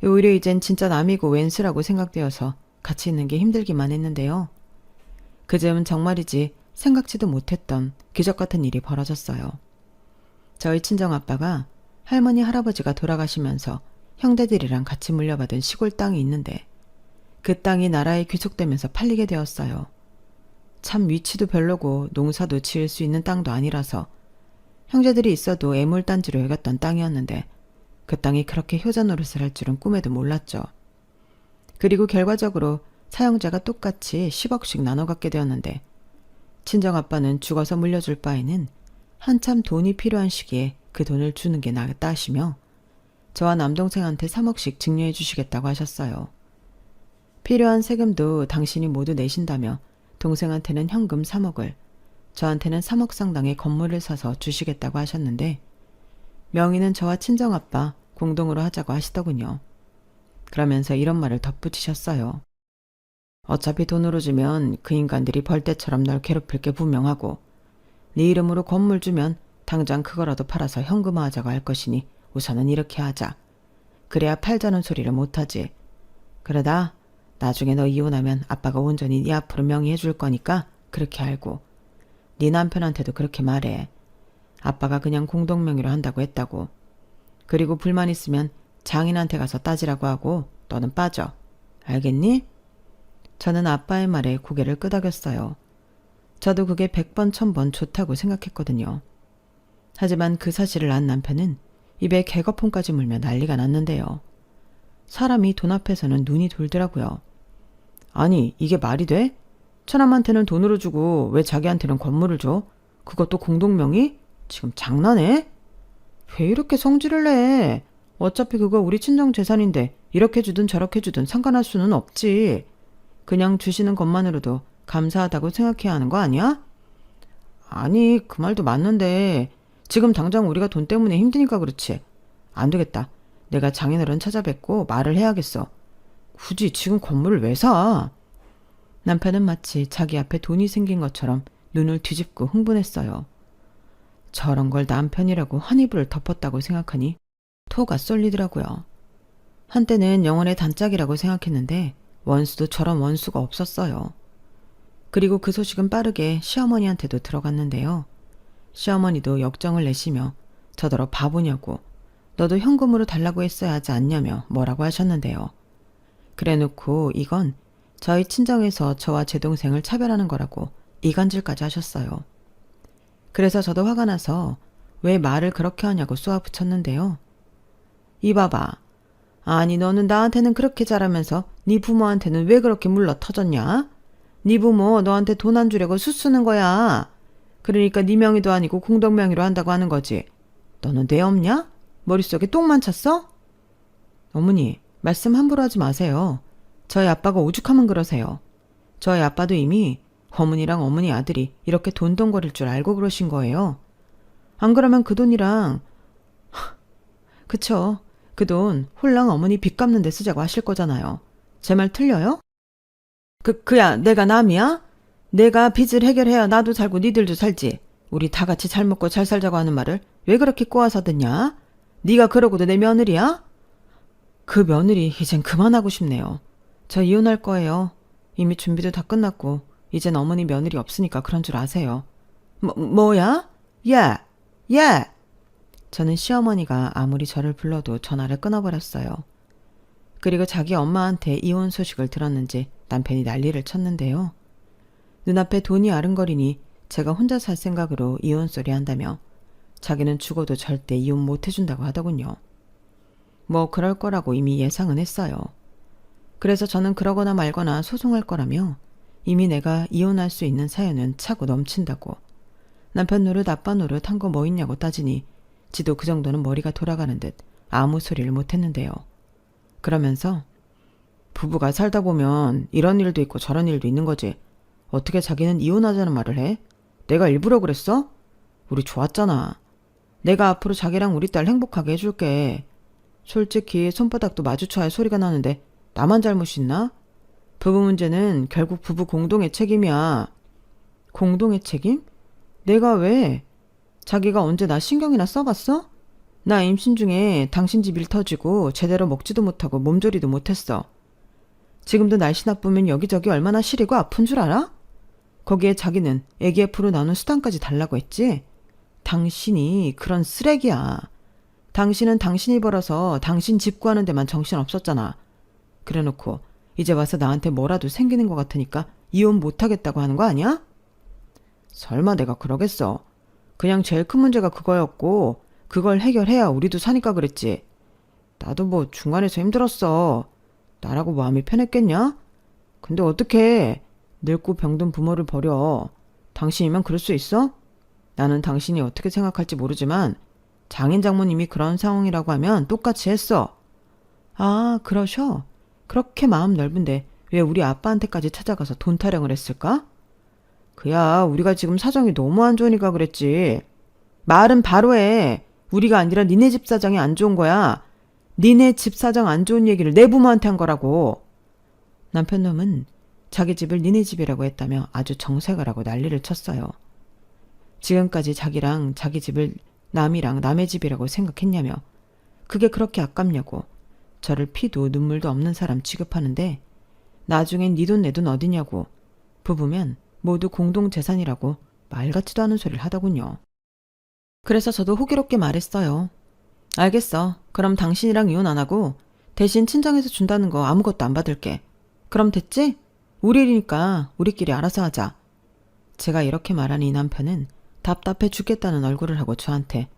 오히려 이젠 진짜 남이고 웬수라고 생각되어서 같이 있는 게 힘들기만 했는데요. 그즈음은 정말이지 생각지도 못했던 기적 같은 일이 벌어졌어요. 저희 친정아빠가 할머니 할아버지가 돌아가시면서 형제들이랑 같이 물려받은 시골 땅이 있는데 그 땅이 나라에 귀속되면서 팔리게 되었어요. 참 위치도 별로고 농사도 지을 수 있는 땅도 아니라서 형제들이 있어도 애물단지로 여겼던 땅이었는데 그 땅이 그렇게 효자 노릇을 할 줄은 꿈에도 몰랐죠. 그리고 결과적으로 사형자가 똑같이 10억씩 나눠 갖게 되었는데 친정아빠는 죽어서 물려줄 바에는 한참 돈이 필요한 시기에 그 돈을 주는 게 낫다 하시며 저와 남동생한테 3억씩 증여해 주시겠다고 하셨어요. 필요한 세금도 당신이 모두 내신다며 동생한테는 현금 3억을, 저한테는 3억 상당의 건물을 사서 주시겠다고 하셨는데 명의는 저와 친정아빠 공동으로 하자고 하시더군요. 그러면서 이런 말을 덧붙이셨어요. 어차피 돈으로 주면 그 인간들이 벌떼처럼 널 괴롭힐 게 분명하고 네 이름으로 건물 주면 당장 그거라도 팔아서 현금화하자고 할 것이니 우선은 이렇게 하자. 그래야 팔자는 소리를 못하지. 그러다 나중에 너 이혼하면 아빠가 온전히 네 앞으로 명의해 줄 거니까 그렇게 알고 네 남편한테도 그렇게 말해. 아빠가 그냥 공동명의로 한다고 했다고. 그리고 불만 있으면 장인한테 가서 따지라고 하고 너는 빠져. 알겠니? 저는 아빠의 말에 고개를 끄덕였어요. 저도 그게 100번 1000번 좋다고 생각했거든요. 하지만 그 사실을 안 남편은 입에 개거품까지 물며 난리가 났는데요. 사람이 돈 앞에서는 눈이 돌더라고요. 아니, 이게 말이 돼? 처남한테는 돈으로 주고 왜 자기한테는 건물을 줘? 그것도 공동명의? 지금 장난해? 왜 이렇게 성질을 내? 어차피 그거 우리 친정 재산인데 이렇게 주든 저렇게 주든 상관할 수는 없지. 그냥 주시는 것만으로도 감사하다고 생각해야 하는 거 아니야? 아니, 그 말도 맞는데 지금 당장 우리가 돈 때문에 힘드니까 그렇지. 안 되겠다. 내가 장인어른 찾아뵙고 말을 해야겠어. 굳이 지금 건물을 왜 사? 남편은 마치 자기 앞에 돈이 생긴 것처럼 눈을 뒤집고 흥분했어요. 저런 걸 남편이라고 환희부를 덮었다고 생각하니 토가 쏠리더라고요. 한때는 영혼의 단짝이라고 생각했는데 원수도 저런 원수가 없었어요. 그리고 그 소식은 빠르게 시어머니한테도 들어갔는데요. 시어머니도 역정을 내시며 저더러 바보냐고 너도 현금으로 달라고 했어야 하지 않냐며 뭐라고 하셨는데요. 그래놓고 이건 저희 친정에서 저와 제 동생을 차별하는 거라고 이간질까지 하셨어요. 그래서 저도 화가 나서 왜 말을 그렇게 하냐고 쏘아붙였는데요. 이봐봐. 아니 너는 나한테는 그렇게 잘하면서 네 부모한테는 왜 그렇게 물러 터졌냐? 네 부모 너한테 돈 안 주려고 수쓰는 거야. 그러니까 네 명의도 아니고 공동명의로 한다고 하는 거지. 너는 뇌 없냐? 머릿속에 똥만 찼어? 어머니, 말씀 함부로 하지 마세요. 저희 아빠가 오죽하면 그러세요. 저희 아빠도 이미 어머니랑 어머니 아들이 이렇게 돈덩거릴 줄 알고 그러신 거예요. 안 그러면 그 돈이랑 그쵸. 그 돈 홀랑 어머니 빚 갚는 데 쓰자고 하실 거잖아요. 제 말 틀려요? 그야 내가 남이야? 내가 빚을 해결해야 나도 살고 니들도 살지. 우리 다 같이 잘 먹고 잘 살자고 하는 말을 왜 그렇게 꼬아서 듣냐? 네가 그러고도 내 며느리야? 그 며느리 이젠 그만하고 싶네요. 저 이혼할 거예요. 이미 준비도 다 끝났고 이젠 어머니 며느리 없으니까 그런 줄 아세요. 뭐야? 야! 야! 저는 시어머니가 아무리 저를 불러도 전화를 끊어버렸어요. 그리고 자기 엄마한테 이혼 소식을 들었는지 남편이 난리를 쳤는데요. 눈앞에 돈이 아른거리니 제가 혼자 살 생각으로 이혼 소리 한다며 자기는 죽어도 절대 이혼 못 해준다고 하더군요. 뭐 그럴 거라고 이미 예상은 했어요. 그래서 저는 그러거나 말거나 소송할 거라며 이미 내가 이혼할 수 있는 사연은 차고 넘친다고. 남편 노릇 아빠 노릇 한 거 뭐 있냐고 따지니 지도 그 정도는 머리가 돌아가는 듯 아무 소리를 못했는데요. 그러면서 부부가 살다 보면 이런 일도 있고 저런 일도 있는 거지. 어떻게 자기는 이혼하자는 말을 해? 내가 일부러 그랬어? 우리 좋았잖아. 내가 앞으로 자기랑 우리 딸 행복하게 해줄게. 솔직히 손바닥도 마주쳐야 소리가 나는데 나만 잘못이 있나? 부부 문제는 결국 부부 공동의 책임이야. 공동의 책임? 내가 왜? 자기가 언제 나 신경이나 써봤어? 나 임신 중에 당신 집 일 터지고 제대로 먹지도 못하고 몸조리도 못했어. 지금도 날씨 나쁘면 여기저기 얼마나 시리고 아픈 줄 알아? 거기에 자기는 애기 F로 나눈 수당까지 달라고 했지? 당신이 그런 쓰레기야. 당신은 당신이 벌어서 당신 집 구하는 데만 정신 없었잖아. 그래놓고 이제 와서 나한테 뭐라도 생기는 것 같으니까 이혼 못하겠다고 하는 거 아니야? 설마 내가 그러겠어. 그냥 제일 큰 문제가 그거였고 그걸 해결해야 우리도 사니까 그랬지. 나도 뭐 중간에서 힘들었어. 나라고 마음이 편했겠냐? 근데 어떡해. 늙고 병든 부모를 버려. 당신이면 그럴 수 있어? 나는 당신이 어떻게 생각할지 모르지만 장인 장모님이 그런 상황이라고 하면 똑같이 했어. 아, 그러셔? 그렇게 마음 넓은데 왜 우리 아빠한테까지 찾아가서 돈 타령을 했을까? 그야 우리가 지금 사정이 너무 안 좋으니까 그랬지. 말은 바로 해. 우리가 아니라 니네 집 사정이 안 좋은 거야. 니네 집 사정 안 좋은 얘기를 내 부모한테 한 거라고. 남편 놈은 자기 집을 니네 집이라고 했다며 아주 정색을 하고 난리를 쳤어요. 지금까지 자기랑 자기 집을 남이랑 남의 집이라고 생각했냐며 그게 그렇게 아깝냐고 저를 피도 눈물도 없는 사람 취급하는데 나중엔 니 돈 내 돈 어디냐고 부부면 모두 공동재산이라고 말 같지도 않은 소리를 하더군요. 그래서 저도 호기롭게 말했어요. 알겠어. 그럼 당신이랑 이혼 안 하고 대신 친정에서 준다는 거 아무것도 안 받을게. 그럼 됐지? 우리 일이니까 우리끼리 알아서 하자. 제가 이렇게 말하니 이 남편은 답답해 죽겠다는 얼굴을 하고 저한테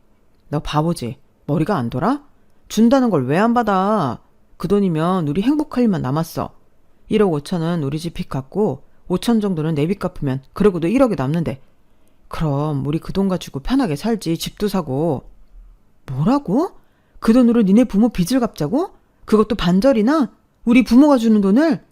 너 바보지? 머리가 안 돌아? 준다는 걸 왜 안 받아? 그 돈이면 우리 행복할 일만 남았어. 1억 5천은 우리 집 빚 갚고 5천 정도는 내 빚 갚으면 그러고도 1억이 남는데 그럼 우리 그 돈 가지고 편하게 살지. 집도 사고. 뭐라고? 그 돈으로 니네 부모 빚을 갚자고? 그것도 반절이나? 우리 부모가 주는 돈을?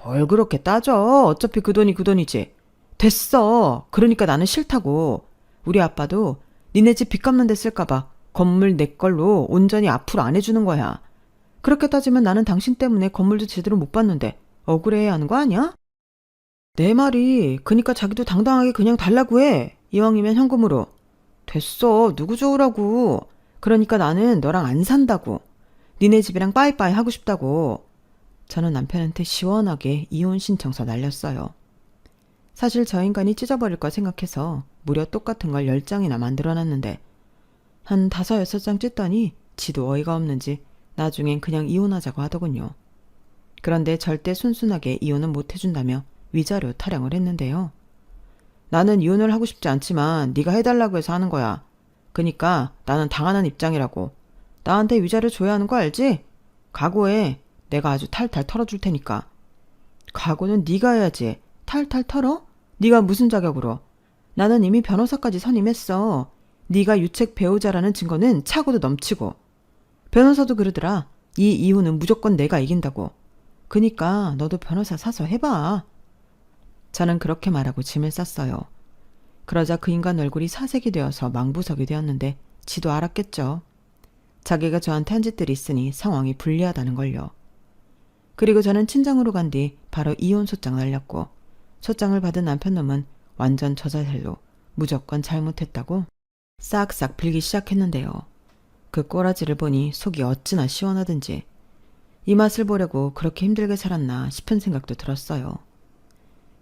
뭘 그렇게 따져. 어차피 그 돈이 그 돈이지. 됐어. 그러니까 나는 싫다고. 우리 아빠도 니네 집 빚 갚는 데 쓸까봐 건물 내 걸로 온전히 앞으로 안 해주는 거야. 그렇게 따지면 나는 당신 때문에 건물도 제대로 못 받는데 억울해야 하는 거 아니야? 내 말이 그니까 자기도 당당하게 그냥 달라고 해. 이왕이면 현금으로. 됐어. 누구 좋으라고. 그러니까 나는 너랑 안 산다고. 니네 집이랑 빠이빠이 하고 싶다고. 저는 남편한테 시원하게 이혼 신청서 날렸어요. 사실 저 인간이 찢어버릴까 생각해서 무려 똑같은 걸 10장이나 만들어놨는데 한 5, 6장 찢더니 지도 어이가 없는지 나중엔 그냥 이혼하자고 하더군요. 그런데 절대 순순하게 이혼은 못 해준다며 위자료 타령을 했는데요. 나는 이혼을 하고 싶지 않지만 네가 해달라고 해서 하는 거야. 그니까 나는 당하는 입장이라고. 나한테 위자료 줘야 하는 거 알지? 각오해. 내가 아주 탈탈 털어줄 테니까. 각오는 네가 해야지. 탈탈 털어? 네가 무슨 자격으로? 나는 이미 변호사까지 선임했어. 네가 유책 배우자라는 증거는 차고도 넘치고. 변호사도 그러더라. 이 이혼은 무조건 내가 이긴다고. 그니까 너도 변호사 사서 해봐. 저는 그렇게 말하고 짐을 쌌어요. 그러자 그 인간 얼굴이 사색이 되어서 망부석이 되었는데 지도 알았겠죠. 자기가 저한테 한 짓들이 있으니 상황이 불리하다는 걸요. 그리고 저는 친정으로 간 뒤 바로 이혼 소장 날렸고 소장을 받은 남편 놈은 완전 저자살로 무조건 잘못했다고 싹싹 빌기 시작했는데요. 그 꼬라지를 보니 속이 어찌나 시원하든지 이 맛을 보려고 그렇게 힘들게 살았나 싶은 생각도 들었어요.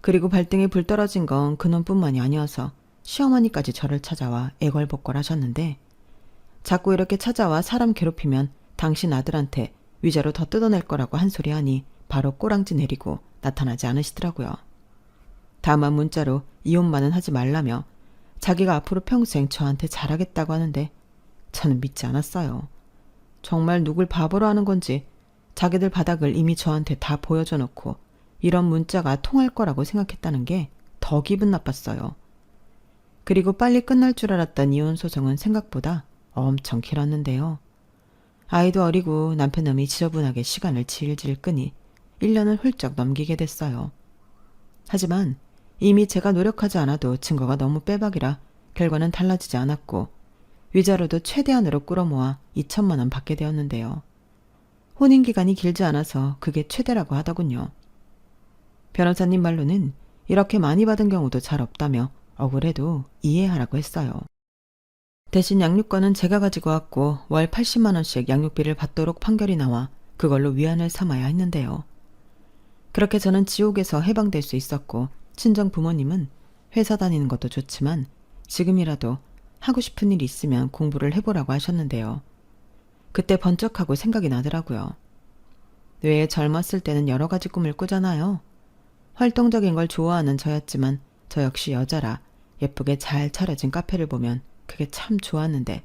그리고 발등에 불 떨어진 건 그놈뿐만이 아니어서 시어머니까지 저를 찾아와 애걸복걸 하셨는데 자꾸 이렇게 찾아와 사람 괴롭히면 당신 아들한테 위자료 더 뜯어낼 거라고 한 소리 하니 바로 꼬랑지 내리고 나타나지 않으시더라고요. 다만 문자로 이혼만은 하지 말라며 자기가 앞으로 평생 저한테 잘하겠다고 하는데 저는 믿지 않았어요. 정말 누굴 바보로 하는 건지 자기들 바닥을 이미 저한테 다 보여줘 놓고 이런 문자가 통할 거라고 생각했다는 게 더 기분 나빴어요. 그리고 빨리 끝날 줄 알았던 이혼 소송은 생각보다 엄청 길었는데요. 아이도 어리고 남편놈이 지저분하게 시간을 질질 끄니 1년을 훌쩍 넘기게 됐어요. 하지만 이미 제가 노력하지 않아도 증거가 너무 빼박이라 결과는 달라지지 않았고 위자료도 최대한으로 끌어모아 2천만 원 받게 되었는데요. 혼인기간이 길지 않아서 그게 최대라고 하더군요. 변호사님 말로는 이렇게 많이 받은 경우도 잘 없다며 억울해도 이해하라고 했어요. 대신 양육권은 제가 가지고 왔고 월 80만 원씩 양육비를 받도록 판결이 나와 그걸로 위안을 삼아야 했는데요. 그렇게 저는 지옥에서 해방될 수 있었고 친정 부모님은 회사 다니는 것도 좋지만 지금이라도 하고 싶은 일 있으면 공부를 해보라고 하셨는데요. 그때 번쩍하고 생각이 나더라고요. 왜 젊었을 때는 여러 가지 꿈을 꾸잖아요. 활동적인 걸 좋아하는 저였지만 저 역시 여자라 예쁘게 잘 차려진 카페를 보면 그게 참 좋았는데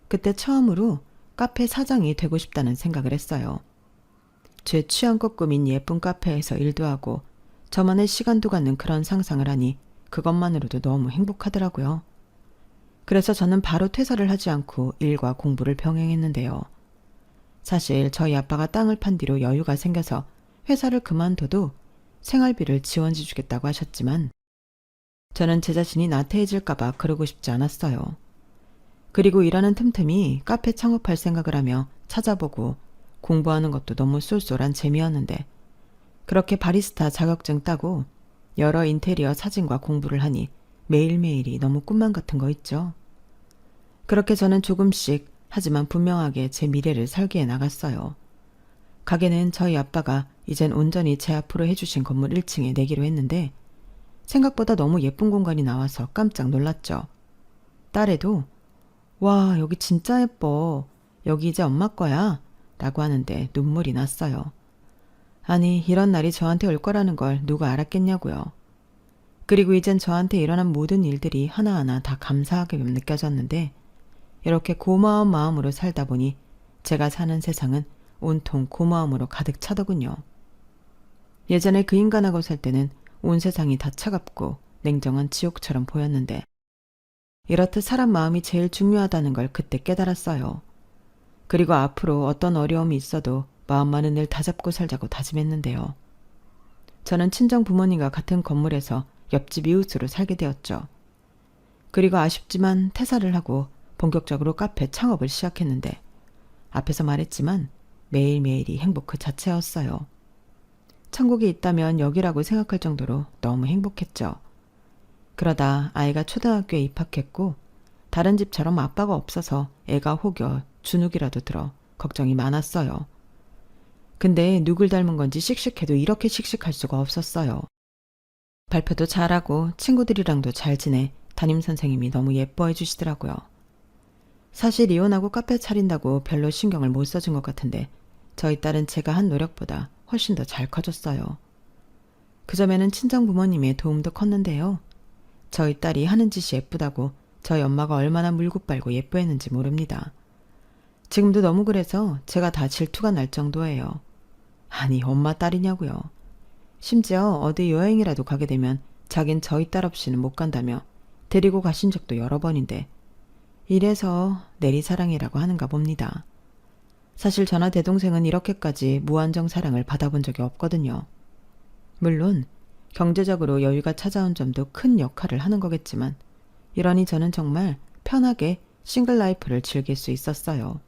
그때 처음으로 카페 사장이 되고 싶다는 생각을 했어요. 제 취향껏 꾸민 예쁜 카페에서 일도 하고 저만의 시간도 갖는 그런 상상을 하니 그것만으로도 너무 행복하더라고요. 그래서 저는 바로 퇴사를 하지 않고 일과 공부를 병행했는데요. 사실 저희 아빠가 땅을 판 뒤로 여유가 생겨서 회사를 그만둬도 생활비를 지원해 주겠다고 하셨지만 저는 제 자신이 나태해질까봐 그러고 싶지 않았어요. 그리고 일하는 틈틈이 카페 창업할 생각을 하며 찾아보고 공부하는 것도 너무 쏠쏠한 재미였는데 그렇게 바리스타 자격증 따고 여러 인테리어 사진과 공부를 하니 매일매일이 너무 꿈만 같은 거 있죠. 그렇게 저는 조금씩 하지만 분명하게 제 미래를 설계해 나갔어요. 가게는 저희 아빠가 이젠 온전히 제 앞으로 해주신 건물 1층에 내기로 했는데 생각보다 너무 예쁜 공간이 나와서 깜짝 놀랐죠. 딸애도 와 여기 진짜 예뻐. 여기 이제 엄마 거야. 라고 하는데 눈물이 났어요. 아니 이런 날이 저한테 올 거라는 걸 누가 알았겠냐고요. 그리고 이젠 저한테 일어난 모든 일들이 하나하나 다 감사하게 느껴졌는데 이렇게 고마운 마음으로 살다 보니 제가 사는 세상은 온통 고마움으로 가득 차더군요. 예전에 그 인간하고 살 때는 온 세상이 다 차갑고 냉정한 지옥처럼 보였는데 이렇듯 사람 마음이 제일 중요하다는 걸 그때 깨달았어요. 그리고 앞으로 어떤 어려움이 있어도 마음만은 늘 다잡고 살자고 다짐했는데요. 저는 친정 부모님과 같은 건물에서 옆집 이웃으로 살게 되었죠. 그리고 아쉽지만 퇴사를 하고 본격적으로 카페 창업을 시작했는데 앞에서 말했지만 매일매일이 행복 그 자체였어요. 천국이 있다면 여기라고 생각할 정도로 너무 행복했죠. 그러다 아이가 초등학교에 입학했고 다른 집처럼 아빠가 없어서 애가 혹여 주눅이라도 들어 걱정이 많았어요. 근데 누굴 닮은 건지 씩씩해도 이렇게 씩씩할 수가 없었어요. 발표도 잘하고 친구들이랑도 잘 지내 담임선생님이 너무 예뻐해 주시더라고요. 사실 이혼하고 카페 차린다고 별로 신경을 못 써준 것 같은데 저희 딸은 제가 한 노력보다 훨씬 더 잘 커졌어요. 그 점에는 친정 부모님의 도움도 컸는데요. 저희 딸이 하는 짓이 예쁘다고 저희 엄마가 얼마나 물고 빨고 예뻐했는지 모릅니다. 지금도 너무 그래서 제가 다 질투가 날 정도예요. 아니 엄마 딸이냐고요. 심지어 어디 여행이라도 가게 되면 자긴 저희 딸 없이는 못 간다며 데리고 가신 적도 여러 번인데 이래서 내리사랑이라고 하는가 봅니다. 사실 저나 대동생은 이렇게까지 무한정 사랑을 받아본 적이 없거든요. 물론 경제적으로 여유가 찾아온 점도 큰 역할을 하는 거겠지만 이러니 저는 정말 편하게 싱글 라이프를 즐길 수 있었어요.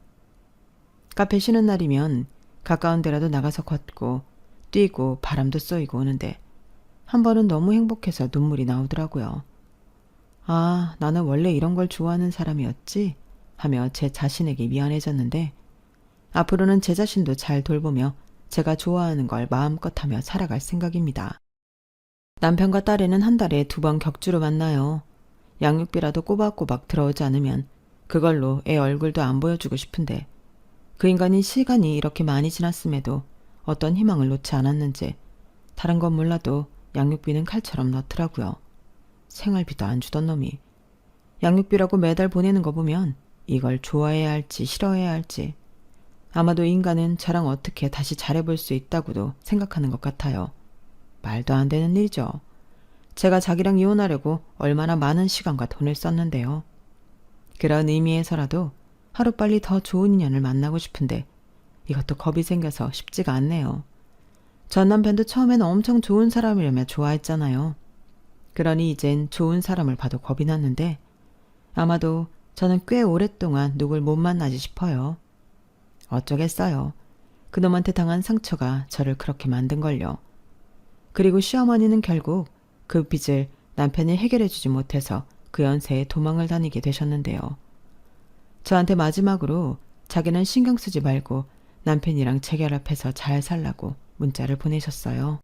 카페 쉬는 날이면 가까운 데라도 나가서 걷고 뛰고 바람도 쏘이고 오는데 한 번은 너무 행복해서 눈물이 나오더라고요. 아, 나는 원래 이런 걸 좋아하는 사람이었지? 하며 제 자신에게 미안해졌는데 앞으로는 제 자신도 잘 돌보며 제가 좋아하는 걸 마음껏 하며 살아갈 생각입니다. 남편과 딸애는 한 달에 2번 격주로 만나요. 양육비라도 꼬박꼬박 들어오지 않으면 그걸로 애 얼굴도 안 보여주고 싶은데 그 인간이 시간이 이렇게 많이 지났음에도 어떤 희망을 놓지 않았는지 다른 건 몰라도 양육비는 칼처럼 넣더라고요. 생활비도 안 주던 놈이 양육비라고 매달 보내는 거 보면 이걸 좋아해야 할지 싫어해야 할지 아마도 인간은 저랑 어떻게 다시 잘해볼 수 있다고도 생각하는 것 같아요. 말도 안 되는 일이죠. 제가 자기랑 이혼하려고 얼마나 많은 시간과 돈을 썼는데요. 그런 의미에서라도 하루빨리 더 좋은 인연을 만나고 싶은데 이것도 겁이 생겨서 쉽지가 않네요. 전 남편도 처음에는 엄청 좋은 사람이라며 좋아했잖아요. 그러니 이젠 좋은 사람을 봐도 겁이 났는데 아마도 저는 꽤 오랫동안 누굴 못 만나지 싶어요. 어쩌겠어요. 그놈한테 당한 상처가 저를 그렇게 만든걸요. 그리고 시어머니는 결국 그 빚을 남편이 해결해주지 못해서 그 연세에 도망을 다니게 되셨는데요. 저한테 마지막으로 자기는 신경 쓰지 말고 남편이랑 재결합해서 잘 살라고 문자를 보내셨어요.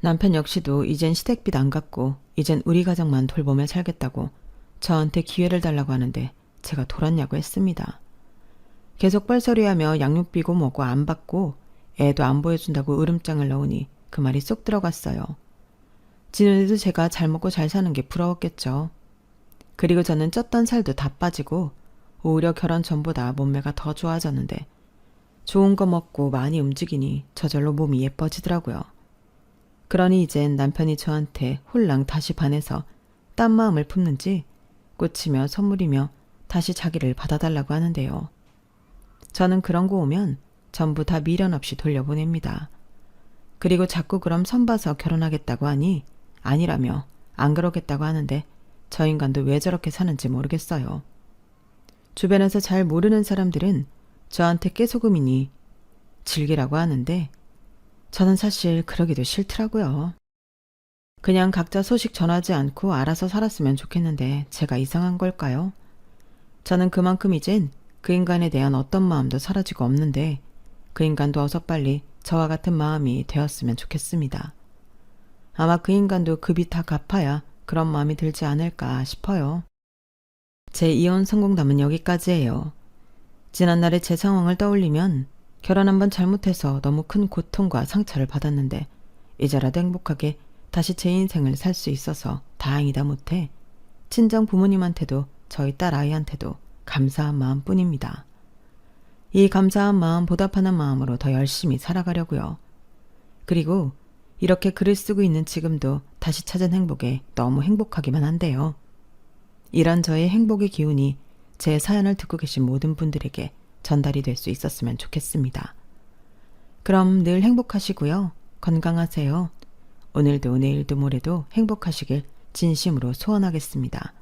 남편 역시도 이젠 시댁빚 안 갚고 이젠 우리 가정만 돌보며 살겠다고 저한테 기회를 달라고 하는데 제가 돌았냐고 했습니다. 계속 뻘소리하며 양육비고 뭐고 안 받고 애도 안 보여준다고 으름장을 넣으니 그 말이 쏙 들어갔어요. 지는애도 제가 잘 먹고 잘 사는 게 부러웠겠죠. 그리고 저는 쪘던 살도 다 빠지고 오히려 결혼 전보다 몸매가 더 좋아졌는데 좋은 거 먹고 많이 움직이니 저절로 몸이 예뻐지더라고요. 그러니 이젠 남편이 저한테 홀랑 다시 반해서 딴 마음을 품는지 꽂히며 선물이며 다시 자기를 받아달라고 하는데요. 저는 그런 거 오면 전부 다 미련 없이 돌려보냅니다. 그리고 자꾸 그럼 선봐서 결혼하겠다고 하니 아니라며 안 그러겠다고 하는데 저 인간도 왜 저렇게 사는지 모르겠어요. 주변에서 잘 모르는 사람들은 저한테 깨소금이니 즐기라고 하는데 저는 사실 그러기도 싫더라고요. 그냥 각자 소식 전하지 않고 알아서 살았으면 좋겠는데 제가 이상한 걸까요? 저는 그만큼 이젠 그 인간에 대한 어떤 마음도 사라지고 없는데 그 인간도 어서 빨리 저와 같은 마음이 되었으면 좋겠습니다. 아마 그 인간도 그 빚 다 갚아야 그런 마음이 들지 않을까 싶어요. 제 이혼 성공담은 여기까지예요. 지난날의 제 상황을 떠올리면 결혼 한번 잘못해서 너무 큰 고통과 상처를 받았는데 이제라도 행복하게 다시 제 인생을 살 수 있어서 다행이다 못해 친정 부모님한테도 저희 딸 아이한테도 감사한 마음뿐입니다. 이 감사한 마음 보답하는 마음으로 더 열심히 살아가려고요. 그리고 이렇게 글을 쓰고 있는 지금도 다시 찾은 행복에 너무 행복하기만 한데요. 이런 저의 행복의 기운이 제 사연을 듣고 계신 모든 분들에게 전달이 될 수 있었으면 좋겠습니다. 그럼 늘 행복하시고요. 건강하세요. 오늘도 내일도 모레도 행복하시길 진심으로 소원하겠습니다.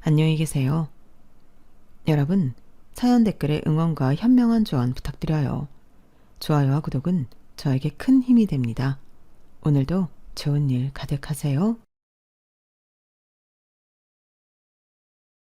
안녕히 계세요. 여러분, 사연 댓글에 응원과 현명한 조언 부탁드려요. 좋아요와 구독은 저에게 큰 힘이 됩니다. 오늘도 좋은 일 가득하세요.